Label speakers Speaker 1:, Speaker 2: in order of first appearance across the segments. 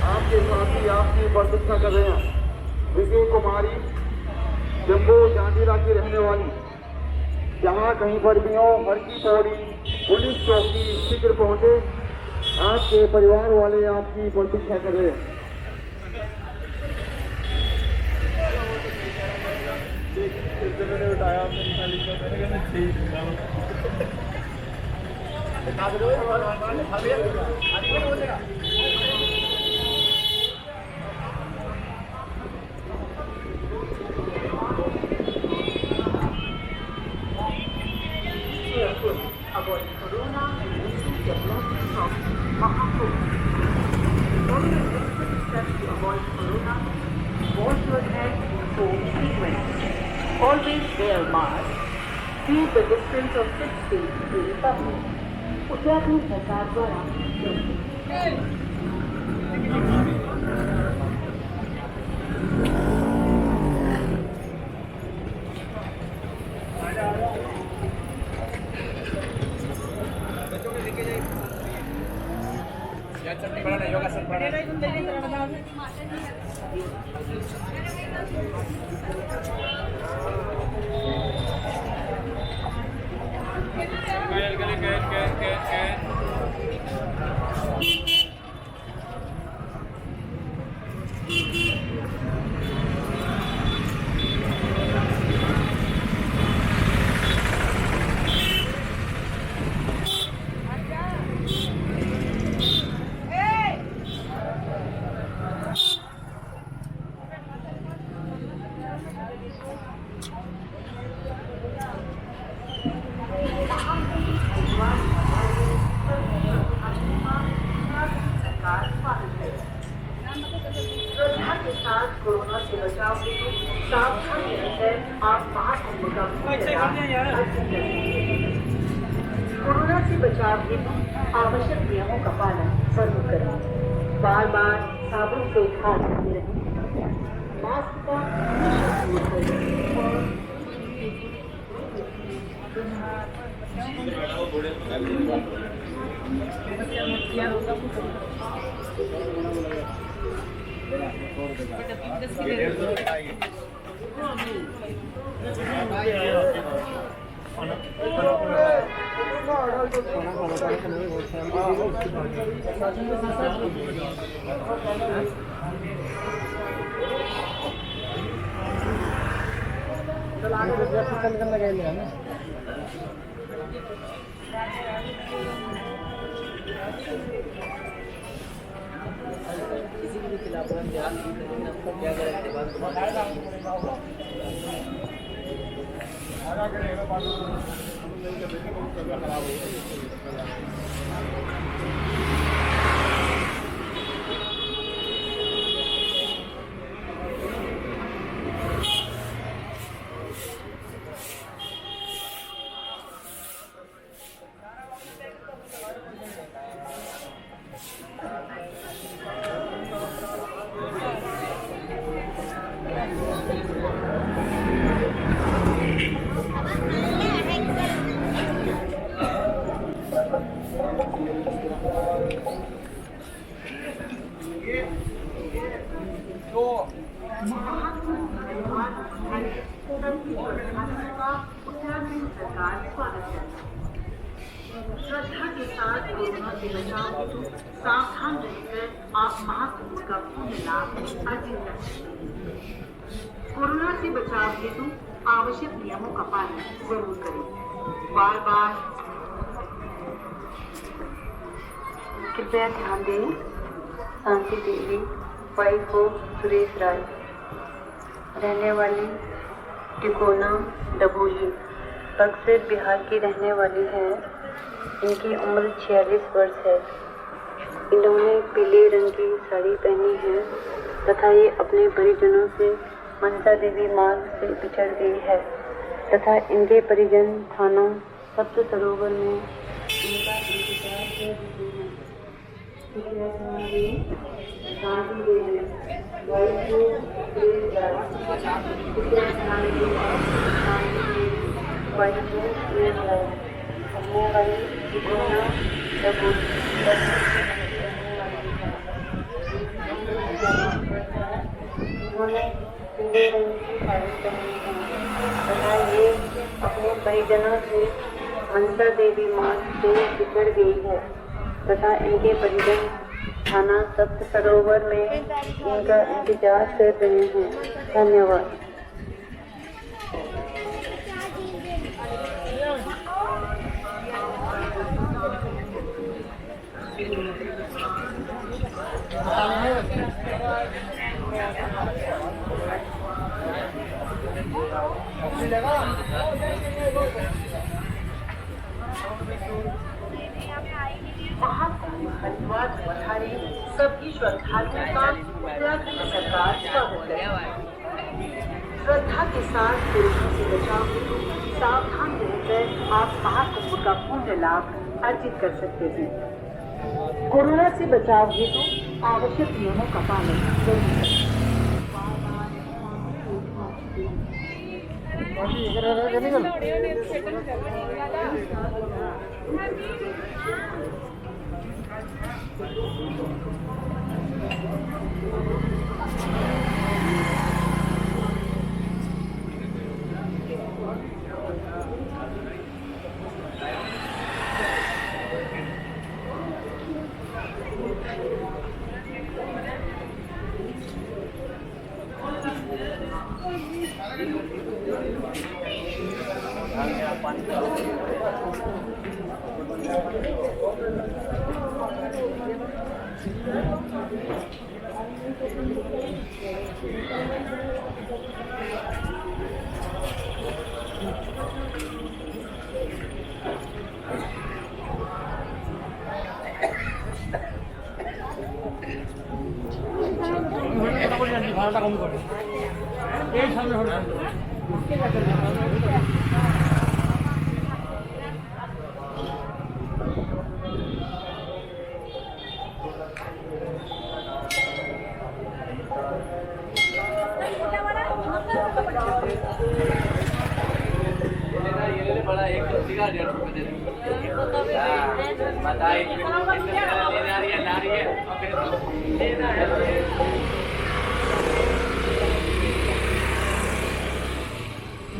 Speaker 1: आपके साथी आपकी प्रतीक्षा कर रहे हैं। विजय कुमारी जम्मू जांजीरा की रहने वाली, जहाँ कहीं पर भी हो, हर की पौड़ी पुलिस चौकी शीघ्र पहुंचे। आपके परिवार वाले आपकी प्रतीक्षा कर रहे हैं।
Speaker 2: Avoid corona and development of Mahakumbh. Follow the necessary steps to avoid corona. Wash your hands in soap frequently. Always wear mask. Keep the distance of 6 feet in public. Uttarakhand सरकार द्वारा
Speaker 3: योगासन
Speaker 2: कोरोना से बचाव के लिए सावधान रहकर आप महाकुंभ का कोरोना से बचाव हेतु आवश्यक नियमों का पालन जरूर करें। बार बार साबुन से हाथ धोते रहें। मास्क का निःशुल्क
Speaker 3: किसी की भी खिलाफ क्या करें उत्तराखंड सरकार स्वागत करता है। श्रद्धा के साथ कोरोना से बचाव हेतु सावधान रहकर आप महाकुंभ का पुण्य लाभ अर्जित कर सकते हैं। कोरोना से बचाव हेतु आवश्यक नियमों का पालन जरूर करें। बार बार कृपया ध्यान दें। शांति देवी, वाइफ ऑफ सुरेश राय,
Speaker 4: रहने वाली टिकोना डबोली बक्सर बिहार की रहने वाली है। इनकी उम्र 46 वर्ष है। इन्होंने पीले रंग की साड़ी पहनी है तथा ये अपने परिजनों से मनसा देवी मार्ग से बिछड़ गई है तथा इनके परिजन थाना सप्त सरोवर में इनका इंतजार कर रहे हैं। ये अपने परिजनों से मनसा देवी मार्ग से बिछड़ गई है तथा इनके परिजन थाना सप्त सरोवर में इनका इंतजार कर रहे हैं। धन्यवाद।
Speaker 3: महाकुंभ हरिद्वार पधारे सभी श्रद्धालुओं का उत्तराखंड सरकार स्वागत है। श्रद्धा के साथ कोरोना से बचाव हेतु सावधान रहकर आप महाकुंभ का पुण्य लाभ अर्जित कर सकते हैं। कोरोना से बचाव हेतु आवश्यक नियमों का पालन जरूरी है।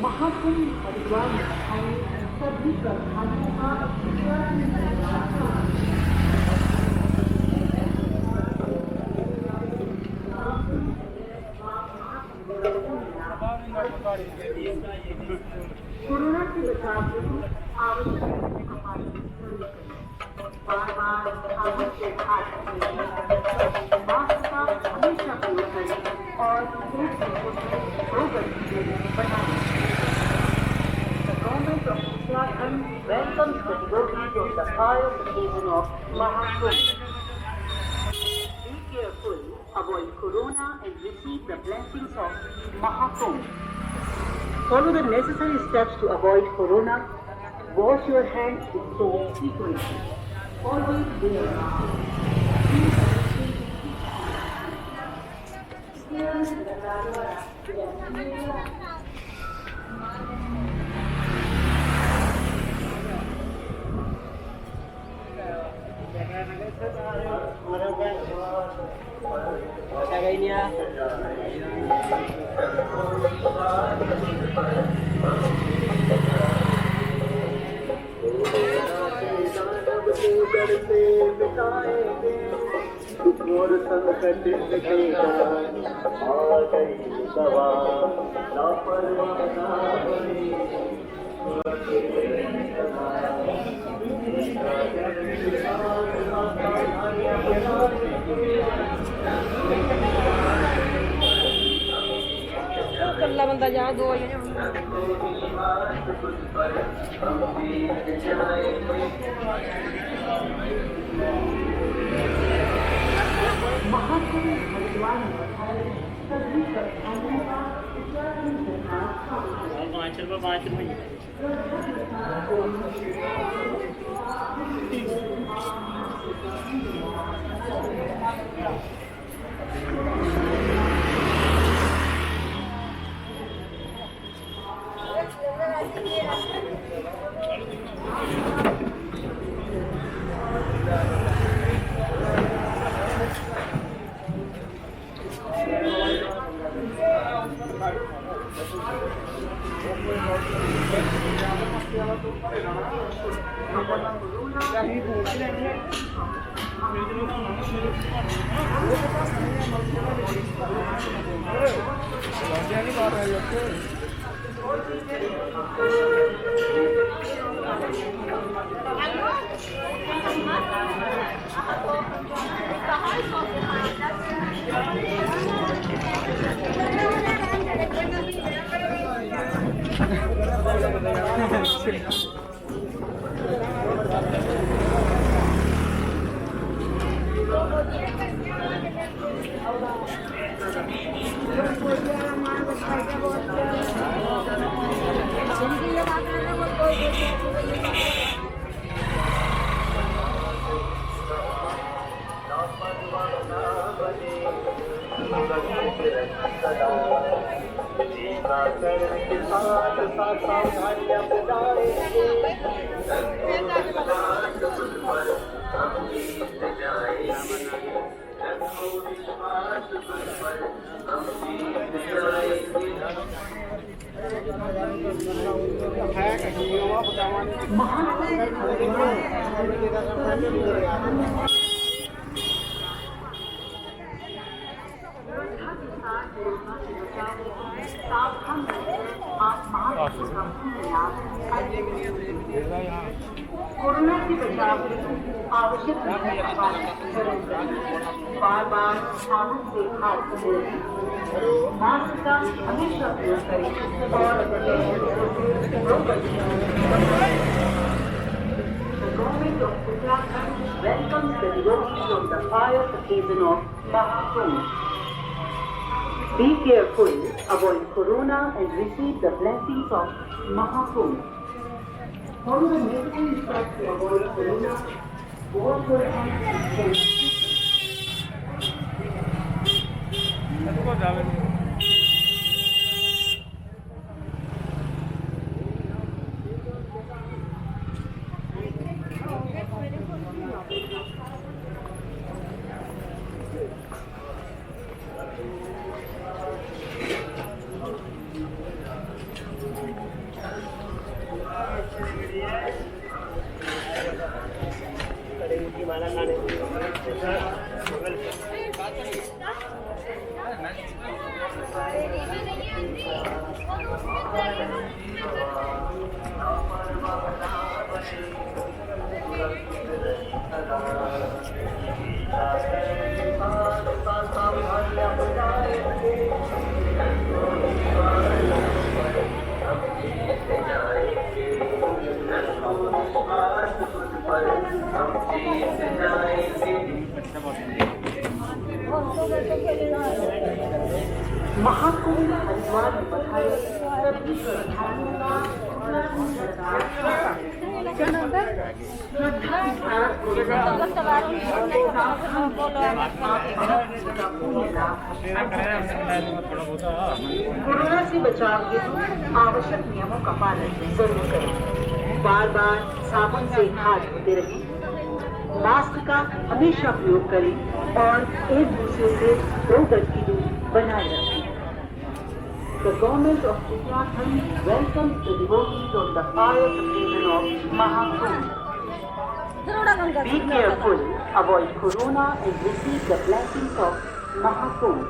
Speaker 3: महाकुंभ हरिद्वार में सभी श्रद्धालुओं का कोरोना से बचाव के लिए आवश्यक बार-बार आवश्यक मास्क का हमेशा प्रयोग करें और The government of Uttrakhand welcomes the devotees on the pious occasion of Mahakumbh. Be careful, avoid corona and receive the blessings of Mahakumbh. Follow the necessary steps to avoid corona. Wash your hands with soap frequently. Always wear a mask.
Speaker 5: ਕੱਲਾ ਬੰਦਾ ਜਾ ਦੋ ਆ ਜਾਣੇ
Speaker 2: महाकुंभ हरिद्वार में सभी श्रद्धालुओं का उत्तराखंड सरकार का कोरोना से बचाव के आवश्यक बार बार साबुन से हाथ धोएं, मास्क का हमेशा प्रयोग करें और The government of Uttrakhand welcomes the devotees on the pious occasion of Mahakumbh. Be careful, avoid corona and receive the blessings of Mahakumbh. How the necessary steps to avoid corona, wash your hands and Mahakumbh Haridwar में बधाई सभी श्रद्धालुओं का corona से बचाव के आवश्यक नियमों का पालन जरूर करें। बार बार साबुन से हाथ धोते रहें, मास्क का हमेशा प्रयोग करें और एक दूसरे से 2 गज की दूरी बनाए रखें। The government of Uttrakhand welcomes the devotees on the pious occasion of Mahakumbh. Be careful, avoid corona and receive the blessings of Mahakumbh.